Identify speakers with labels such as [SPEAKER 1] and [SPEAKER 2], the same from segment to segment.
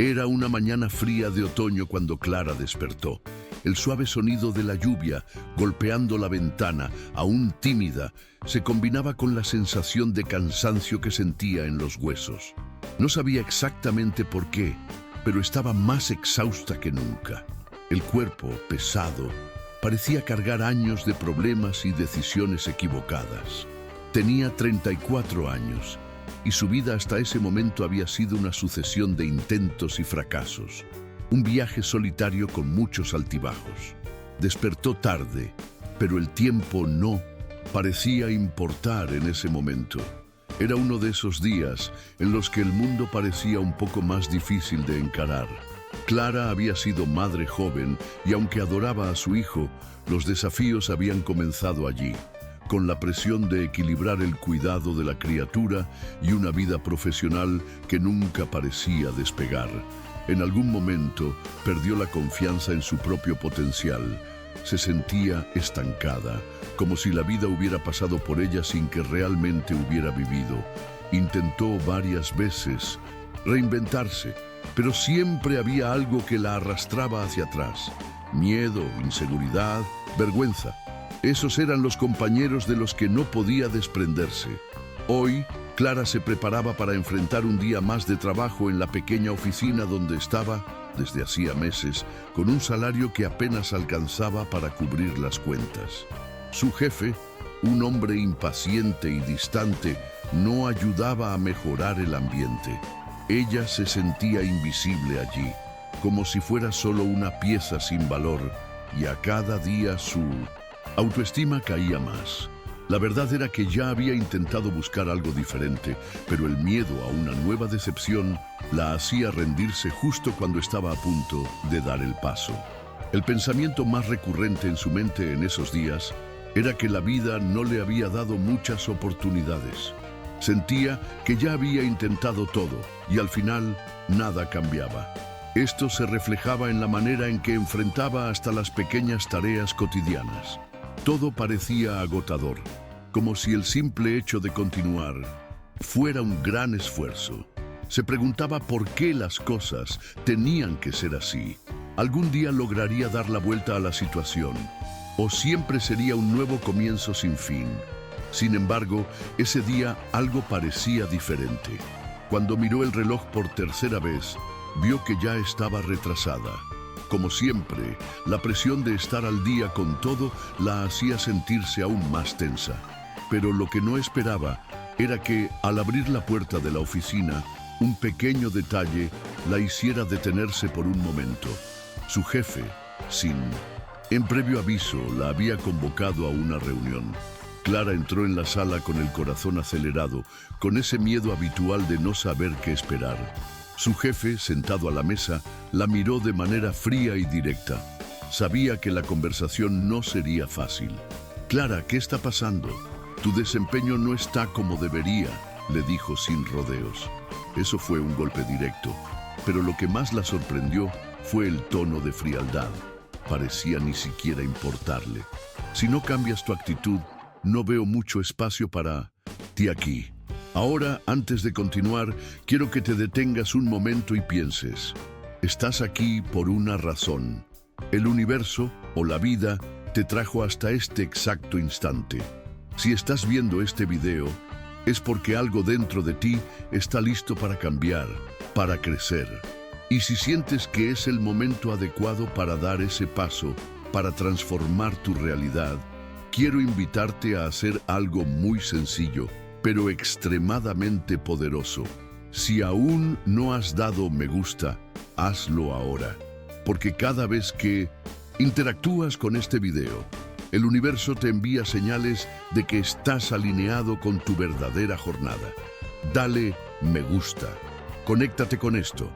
[SPEAKER 1] Era una mañana fría de otoño cuando Clara despertó. El suave sonido de la lluvia golpeando la ventana, aún tímida, se combinaba con la sensación de cansancio que sentía en los huesos. No sabía exactamente por qué, pero estaba más exhausta que nunca. El cuerpo, pesado, parecía cargar años de problemas y decisiones equivocadas. Tenía 34 años y su vida hasta ese momento había sido una sucesión de intentos y fracasos. Un viaje solitario con muchos altibajos. Despertó tarde, pero el tiempo no parecía importar en ese momento. Era uno de esos días en los que el mundo parecía un poco más difícil de encarar. Clara había sido madre joven y aunque adoraba a su hijo, los desafíos habían comenzado allí, con la presión de equilibrar el cuidado de la criatura y una vida profesional que nunca parecía despegar. En algún momento perdió la confianza en su propio potencial. Se sentía estancada, como si la vida hubiera pasado por ella sin que realmente hubiera vivido. Intentó varias veces reinventarse, pero siempre había algo que la arrastraba hacia atrás. Miedo, inseguridad, vergüenza. Esos eran los compañeros de los que no podía desprenderse. Hoy, Clara se preparaba para enfrentar un día más de trabajo en la pequeña oficina donde estaba, desde hacía meses, con un salario que apenas alcanzaba para cubrir las cuentas. Su jefe, un hombre impaciente y distante, no ayudaba a mejorar el ambiente. Ella se sentía invisible allí, como si fuera solo una pieza sin valor, y a cada día su autoestima caía más. La verdad era que ya había intentado buscar algo diferente, pero el miedo a una nueva decepción la hacía rendirse justo cuando estaba a punto de dar el paso. El pensamiento más recurrente en su mente en esos días era que la vida no le había dado muchas oportunidades. Sentía que ya había intentado todo y al final nada cambiaba. Esto se reflejaba en la manera en que enfrentaba hasta las pequeñas tareas cotidianas. Todo parecía agotador, como si el simple hecho de continuar fuera un gran esfuerzo. Se preguntaba por qué las cosas tenían que ser así. ¿Algún día lograría dar la vuelta a la situación? ¿O siempre sería un nuevo comienzo sin fin? Sin embargo, ese día algo parecía diferente. Cuando miró el reloj por tercera vez, vio que ya estaba retrasada. Como siempre, la presión de estar al día con todo la hacía sentirse aún más tensa. Pero lo que no esperaba era que, al abrir la puerta de la oficina, un pequeño detalle la hiciera detenerse por un momento. Su jefe, en previo aviso, la había convocado a una reunión. Clara entró en la sala con el corazón acelerado, con ese miedo habitual de no saber qué esperar. Su jefe, sentado a la mesa, la miró de manera fría y directa. Sabía que la conversación no sería fácil. «Clara, ¿qué está pasando? Tu desempeño no está como debería», le dijo sin rodeos. Eso fue un golpe directo, pero lo que más la sorprendió fue el tono de frialdad. Parecía ni siquiera importarle. «Si no cambias tu actitud, no veo mucho espacio para ti aquí. Ahora, antes de continuar, quiero que te detengas un momento y pienses. Estás aquí por una razón. El universo o la vida te trajo hasta este exacto instante. Si estás viendo este video, es porque algo dentro de ti está listo para cambiar, para crecer. Y si sientes que es el momento adecuado para dar ese paso, para transformar tu realidad, quiero invitarte a hacer algo muy sencillo, pero extremadamente poderoso. Si aún no has dado me gusta, hazlo ahora, porque cada vez que interactúas con este video, el universo te envía señales de que estás alineado con tu verdadera jornada. Dale me gusta, conéctate con esto,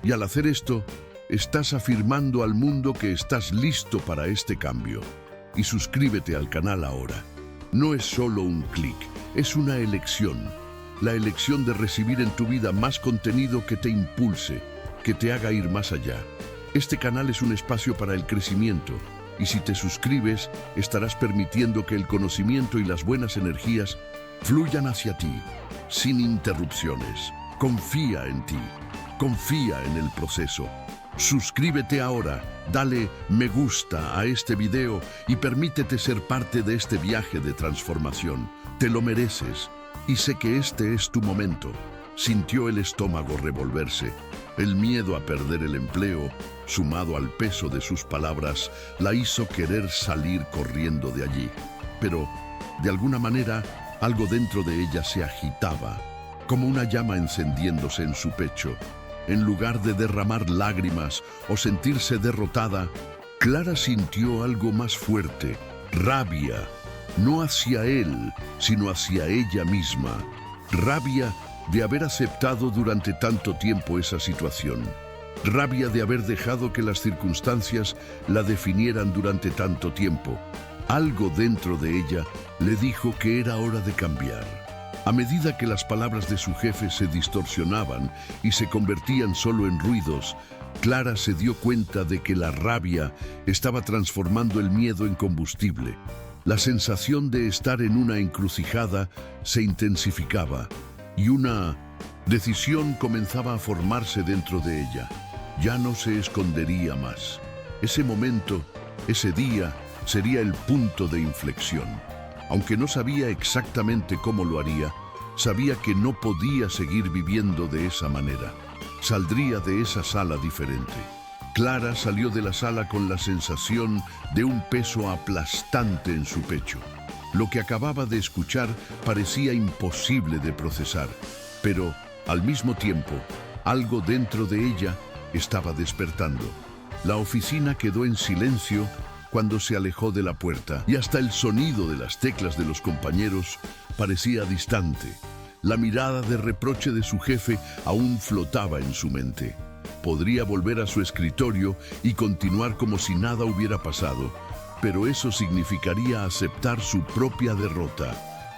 [SPEAKER 1] y al hacer esto, estás afirmando al mundo que estás listo para este cambio. Y suscríbete al canal ahora. No es solo un clic, es una elección. La elección de recibir en tu vida más contenido que te impulse, que te haga ir más allá. Este canal es un espacio para el crecimiento, y si te suscribes, estarás permitiendo que el conocimiento y las buenas energías fluyan hacia ti, sin interrupciones. Confía en ti. Confía en el proceso. Suscríbete ahora, dale me gusta a este video y permítete ser parte de este viaje de transformación. Te lo mereces y sé que este es tu momento. Sintió el estómago revolverse. El miedo a perder el empleo, sumado al peso de sus palabras, la hizo querer salir corriendo de allí. Pero, de alguna manera, algo dentro de ella se agitaba, como una llama encendiéndose en su pecho. En lugar de derramar lágrimas o sentirse derrotada, Clara sintió algo más fuerte, rabia, no hacia él, sino hacia ella misma. Rabia de haber aceptado durante tanto tiempo esa situación. Rabia de haber dejado que las circunstancias la definieran durante tanto tiempo. Algo dentro de ella le dijo que era hora de cambiar. A medida que las palabras de su jefe se distorsionaban y se convertían solo en ruidos, Clara se dio cuenta de que la rabia estaba transformando el miedo en combustible. La sensación de estar en una encrucijada se intensificaba y una decisión comenzaba a formarse dentro de ella. Ya no se escondería más. Ese momento, ese día, sería el punto de inflexión. Aunque no sabía exactamente cómo lo haría, sabía que no podía seguir viviendo de esa manera. Saldría de esa sala diferente. Clara salió de la sala con la sensación de un peso aplastante en su pecho. Lo que acababa de escuchar parecía imposible de procesar, pero, al mismo tiempo, algo dentro de ella estaba despertando. La oficina quedó en silencio cuando se alejó de la puerta, y hasta el sonido de las teclas de los compañeros parecía distante. La mirada de reproche de su jefe aún flotaba en su mente. Podría volver a su escritorio y continuar como si nada hubiera pasado, pero eso significaría aceptar su propia derrota.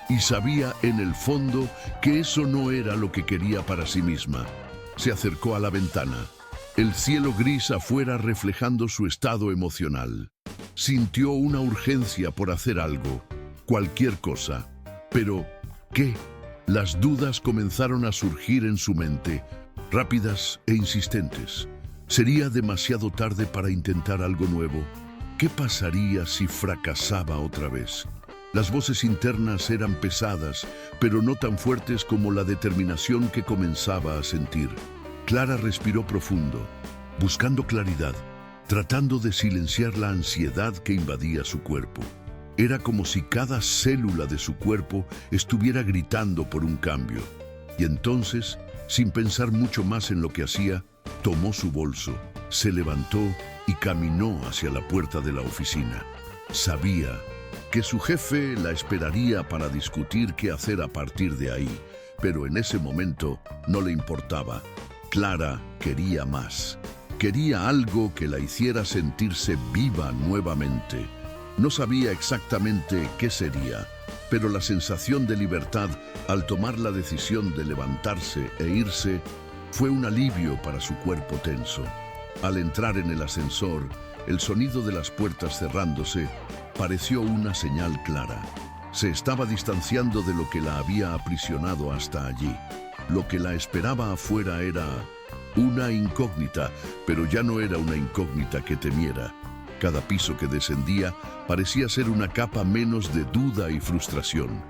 [SPEAKER 1] Y sabía en el fondo que eso no era lo que quería para sí misma. Se acercó a la ventana. El cielo gris afuera reflejando su estado emocional. Sintió una urgencia por hacer algo, cualquier cosa. Pero, ¿qué? Las dudas comenzaron a surgir en su mente, rápidas e insistentes. ¿Sería demasiado tarde para intentar algo nuevo? ¿Qué pasaría si fracasaba otra vez? Las voces internas eran pesadas, pero no tan fuertes como la determinación que comenzaba a sentir. Clara respiró profundo, buscando claridad, tratando de silenciar la ansiedad que invadía su cuerpo. Era como si cada célula de su cuerpo estuviera gritando por un cambio. Y entonces, sin pensar mucho más en lo que hacía, tomó su bolso, se levantó y caminó hacia la puerta de la oficina. Sabía que su jefe la esperaría para discutir qué hacer a partir de ahí, pero en ese momento no le importaba. Clara quería más. Quería algo que la hiciera sentirse viva nuevamente. No sabía exactamente qué sería, pero la sensación de libertad al tomar la decisión de levantarse e irse fue un alivio para su cuerpo tenso. Al entrar en el ascensor, el sonido de las puertas cerrándose pareció una señal clara. Se estaba distanciando de lo que la había aprisionado hasta allí. Lo que la esperaba afuera era una incógnita, pero ya no era una incógnita que temiera. Cada piso que descendía parecía ser una capa menos de duda y frustración.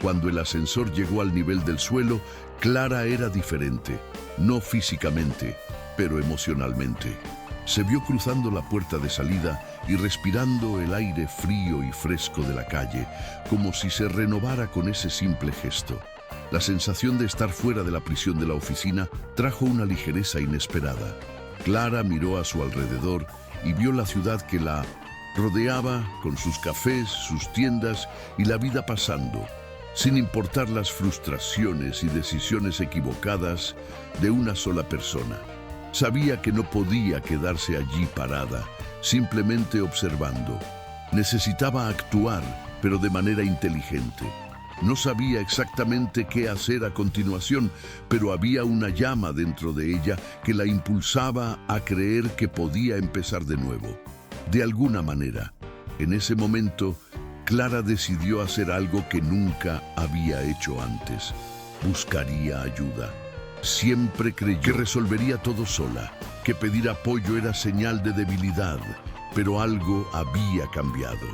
[SPEAKER 1] Cuando el ascensor llegó al nivel del suelo, Clara era diferente, no físicamente, pero emocionalmente. Se vio cruzando la puerta de salida y respirando el aire frío y fresco de la calle, como si se renovara con ese simple gesto. La sensación de estar fuera de la prisión de la oficina trajo una ligereza inesperada. Clara miró a su alrededor y vio la ciudad que la rodeaba con sus cafés, sus tiendas y la vida pasando, sin importar las frustraciones y decisiones equivocadas de una sola persona. Sabía que no podía quedarse allí parada, simplemente observando. Necesitaba actuar, pero de manera inteligente. No sabía exactamente qué hacer a continuación, pero había una llama dentro de ella que la impulsaba a creer que podía empezar de nuevo. De alguna manera, en ese momento, Clara decidió hacer algo que nunca había hecho antes. Buscaría ayuda. Siempre creyó que resolvería todo sola, que pedir apoyo era señal de debilidad, pero algo había cambiado.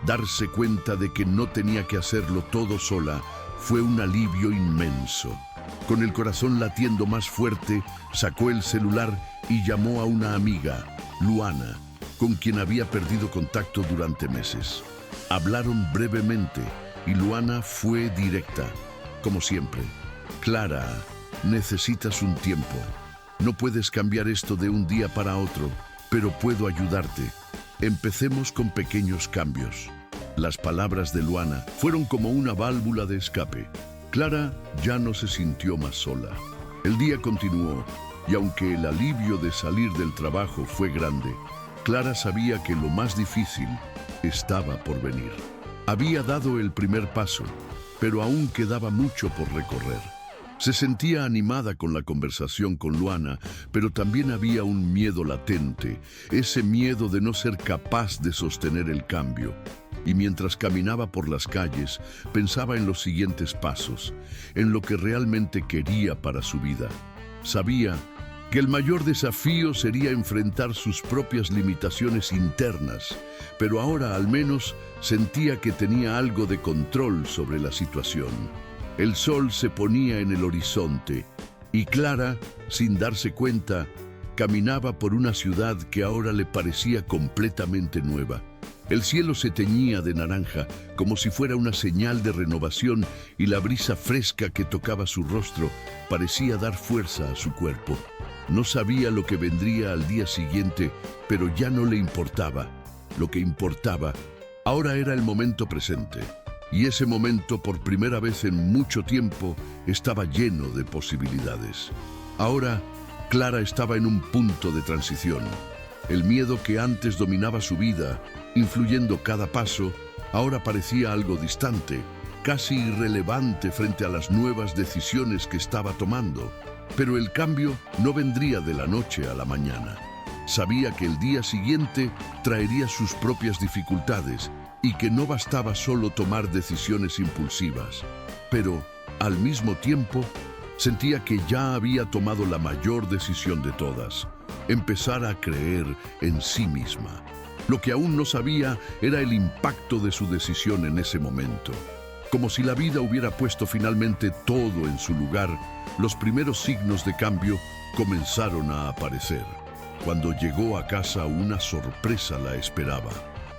[SPEAKER 1] Darse cuenta de que no tenía que hacerlo todo sola fue un alivio inmenso. Con el corazón latiendo más fuerte, sacó el celular y llamó a una amiga, Luana, con quien había perdido contacto durante meses. Hablaron brevemente y Luana fue directa, como siempre. Clara, necesitas un tiempo. No puedes cambiar esto de un día para otro, pero puedo ayudarte. Empecemos con pequeños cambios. Las palabras de Luana fueron como una válvula de escape. Clara ya no se sintió más sola. El día continuó, y aunque el alivio de salir del trabajo fue grande, Clara sabía que lo más difícil estaba por venir. Había dado el primer paso, pero aún quedaba mucho por recorrer. Se sentía animada con la conversación con Luana, pero también había un miedo latente, ese miedo de no ser capaz de sostener el cambio. Y mientras caminaba por las calles, pensaba en los siguientes pasos, en lo que realmente quería para su vida. Sabía que el mayor desafío sería enfrentar sus propias limitaciones internas, pero ahora al menos sentía que tenía algo de control sobre la situación. El sol se ponía en el horizonte y Clara, sin darse cuenta, caminaba por una ciudad que ahora le parecía completamente nueva. El cielo se teñía de naranja, como si fuera una señal de renovación, y la brisa fresca que tocaba su rostro parecía dar fuerza a su cuerpo. No sabía lo que vendría al día siguiente, pero ya no le importaba. Lo que importaba ahora era el momento presente. Y ese momento, por primera vez en mucho tiempo, estaba lleno de posibilidades. Ahora, Clara estaba en un punto de transición. El miedo que antes dominaba su vida, influyendo cada paso, ahora parecía algo distante, casi irrelevante frente a las nuevas decisiones que estaba tomando. Pero el cambio no vendría de la noche a la mañana. Sabía que el día siguiente traería sus propias dificultades y que no bastaba solo tomar decisiones impulsivas. Pero, al mismo tiempo, sentía que ya había tomado la mayor decisión de todas: empezar a creer en sí misma. Lo que aún no sabía era el impacto de su decisión en ese momento. Como si la vida hubiera puesto finalmente todo en su lugar, los primeros signos de cambio comenzaron a aparecer. Cuando llegó a casa, una sorpresa la esperaba.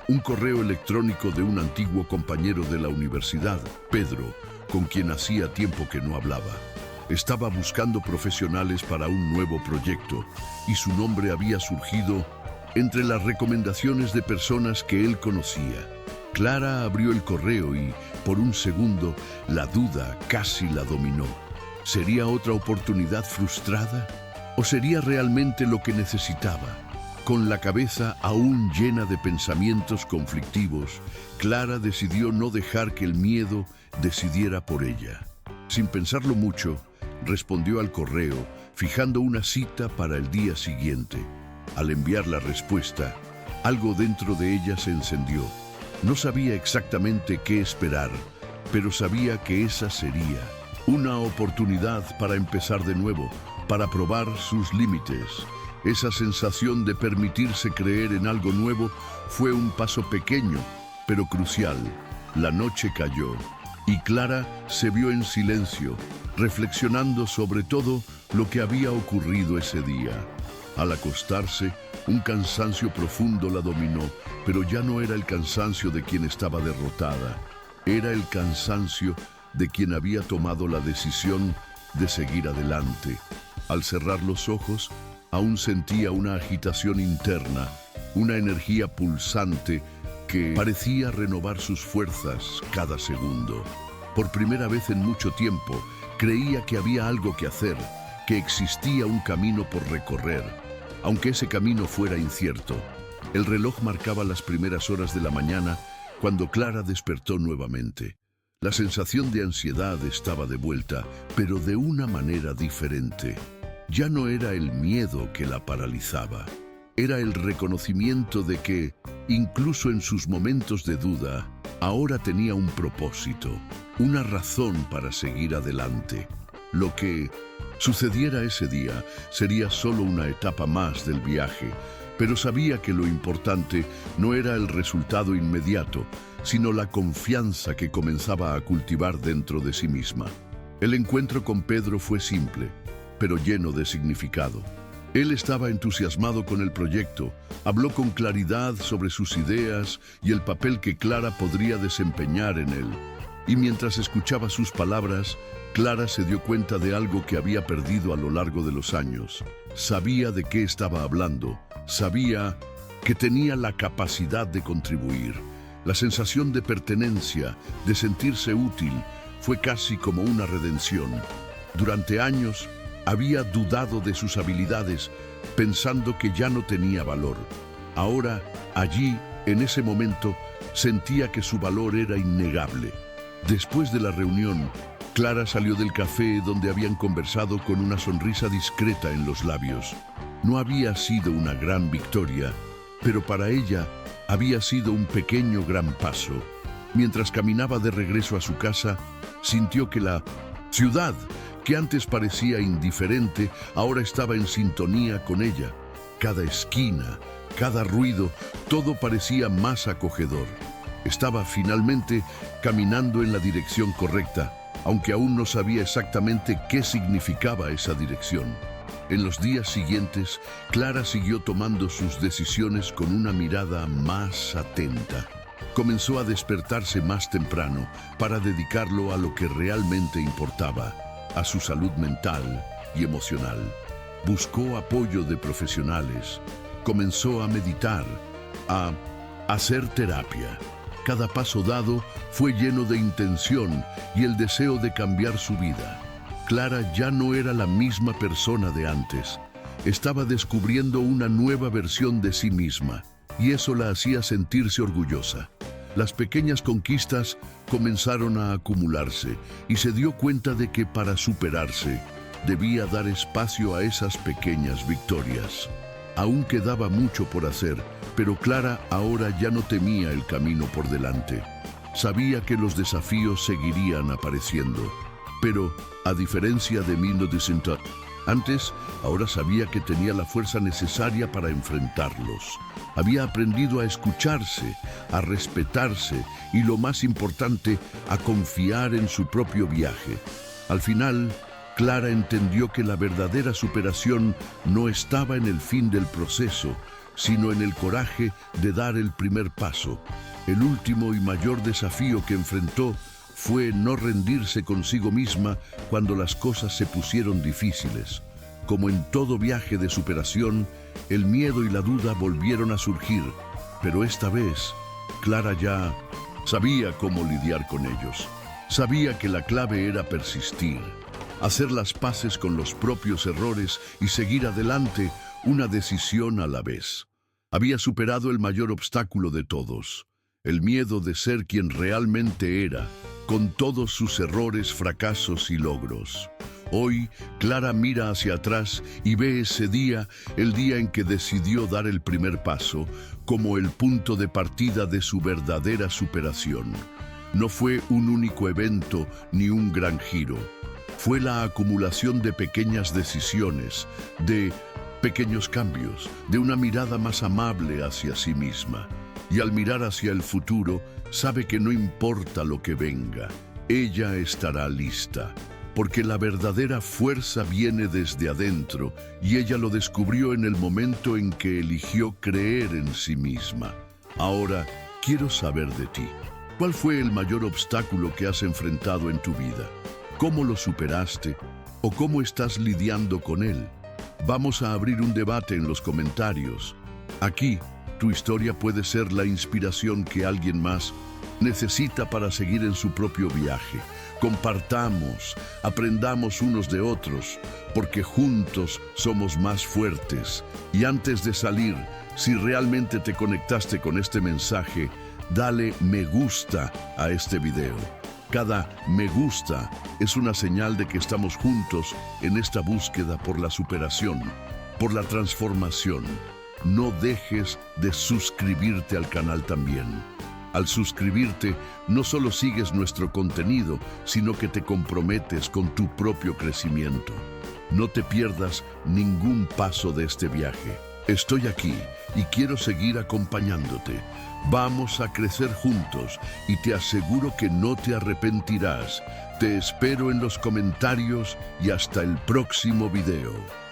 [SPEAKER 1] Un correo electrónico de un antiguo compañero de la universidad, Pedro, con quien hacía tiempo que no hablaba. Estaba buscando profesionales para un nuevo proyecto y su nombre había surgido entre las recomendaciones de personas que él conocía. Clara abrió el correo y, por un segundo, la duda casi la dominó. ¿Sería otra oportunidad frustrada? ¿O sería realmente lo que necesitaba? Con la cabeza aún llena de pensamientos conflictivos, Clara decidió no dejar que el miedo decidiera por ella. Sin pensarlo mucho, respondió al correo, fijando una cita para el día siguiente. Al enviar la respuesta, algo dentro de ella se encendió. No sabía exactamente qué esperar, pero sabía que esa sería una oportunidad para empezar de nuevo, para probar sus límites. Esa sensación de permitirse creer en algo nuevo fue un paso pequeño, pero crucial. La noche cayó y Clara se vio en silencio, reflexionando sobre todo lo que había ocurrido ese día. Al acostarse, un cansancio profundo la dominó, pero ya no era el cansancio de quien estaba derrotada. Era el cansancio de quien había tomado la decisión de seguir adelante. Al cerrar los ojos, aún sentía una agitación interna, una energía pulsante que parecía renovar sus fuerzas cada segundo. Por primera vez en mucho tiempo, creía que había algo que hacer, que existía un camino por recorrer, aunque ese camino fuera incierto. El reloj marcaba las primeras horas de la mañana cuando Clara despertó nuevamente. La sensación de ansiedad estaba de vuelta, pero de una manera diferente. Ya no era el miedo que la paralizaba, era el reconocimiento de que, incluso en sus momentos de duda, ahora tenía un propósito, una razón para seguir adelante. Lo que sucediera ese día sería solo una etapa más del viaje, pero sabía que lo importante no era el resultado inmediato, sino la confianza que comenzaba a cultivar dentro de sí misma. El encuentro con Pedro fue simple, pero lleno de significado. Él estaba entusiasmado con el proyecto, habló con claridad sobre sus ideas y el papel que Clara podría desempeñar en él. Y mientras escuchaba sus palabras, Clara se dio cuenta de algo que había perdido a lo largo de los años. Sabía de qué estaba hablando, sabía que tenía la capacidad de contribuir. La sensación de pertenencia, de sentirse útil, fue casi como una redención. Durante años, había dudado de sus habilidades, pensando que ya no tenía valor. Ahora, allí, en ese momento, sentía que su valor era innegable. Después de la reunión, Clara salió del café donde habían conversado con una sonrisa discreta en los labios. No había sido una gran victoria, pero para ella había sido un pequeño gran paso. Mientras caminaba de regreso a su casa, sintió que la ciudad, que antes parecía indiferente, ahora estaba en sintonía con ella. Cada esquina, cada ruido, todo parecía más acogedor. Estaba finalmente caminando en la dirección correcta, aunque aún no sabía exactamente qué significaba esa dirección. En los días siguientes, Clara siguió tomando sus decisiones con una mirada más atenta. Comenzó a despertarse más temprano para dedicarlo a lo que realmente importaba, a su salud mental y emocional. Buscó apoyo de profesionales, comenzó a meditar, a hacer terapia. Cada paso dado fue lleno de intención y el deseo de cambiar su vida. Clara ya no era la misma persona de antes. Estaba descubriendo una nueva versión de sí misma, y eso la hacía sentirse orgullosa. Las pequeñas conquistas comenzaron a acumularse y se dio cuenta de que para superarse debía dar espacio a esas pequeñas victorias. Aún quedaba mucho por hacer, pero Clara ahora ya no temía el camino por delante. Sabía que los desafíos seguirían apareciendo, pero a diferencia de 1900 antes, ahora sabía que tenía la fuerza necesaria para enfrentarlos. Había aprendido a escucharse, a respetarse y, lo más importante, a confiar en su propio viaje. Al final, Clara entendió que la verdadera superación no estaba en el fin del proceso, sino en el coraje de dar el primer paso. El último y mayor desafío que enfrentó fue no rendirse consigo misma cuando las cosas se pusieron difíciles. Como en todo viaje de superación, el miedo y la duda volvieron a surgir, pero esta vez, Clara ya sabía cómo lidiar con ellos. Sabía que la clave era persistir, hacer las paces con los propios errores y seguir adelante, una decisión a la vez. Había superado el mayor obstáculo de todos, el miedo de ser quien realmente era, con todos sus errores, fracasos y logros. Hoy, Clara mira hacia atrás y ve ese día, el día en que decidió dar el primer paso, como el punto de partida de su verdadera superación. No fue un único evento ni un gran giro. Fue la acumulación de pequeñas decisiones, de pequeños cambios, de una mirada más amable hacia sí misma. Y al mirar hacia el futuro, sabe que no importa lo que venga, ella estará lista, porque la verdadera fuerza viene desde adentro y ella lo descubrió en el momento en que eligió creer en sí misma. Ahora, quiero saber de ti. ¿Cuál fue el mayor obstáculo que has enfrentado en tu vida? ¿Cómo lo superaste? ¿O cómo estás lidiando con él? Vamos a abrir un debate en los comentarios. Aquí, tu historia puede ser la inspiración que alguien más necesita para seguir en su propio viaje. Compartamos, aprendamos unos de otros, porque juntos somos más fuertes. Y antes de salir, si realmente te conectaste con este mensaje, dale me gusta a este video. Cada me gusta es una señal de que estamos juntos en esta búsqueda por la superación, por la transformación. No dejes de suscribirte al canal también. Al suscribirte, no solo sigues nuestro contenido, sino que te comprometes con tu propio crecimiento. No te pierdas ningún paso de este viaje. Estoy aquí y quiero seguir acompañándote. Vamos a crecer juntos y te aseguro que no te arrepentirás. Te espero en los comentarios y hasta el próximo video.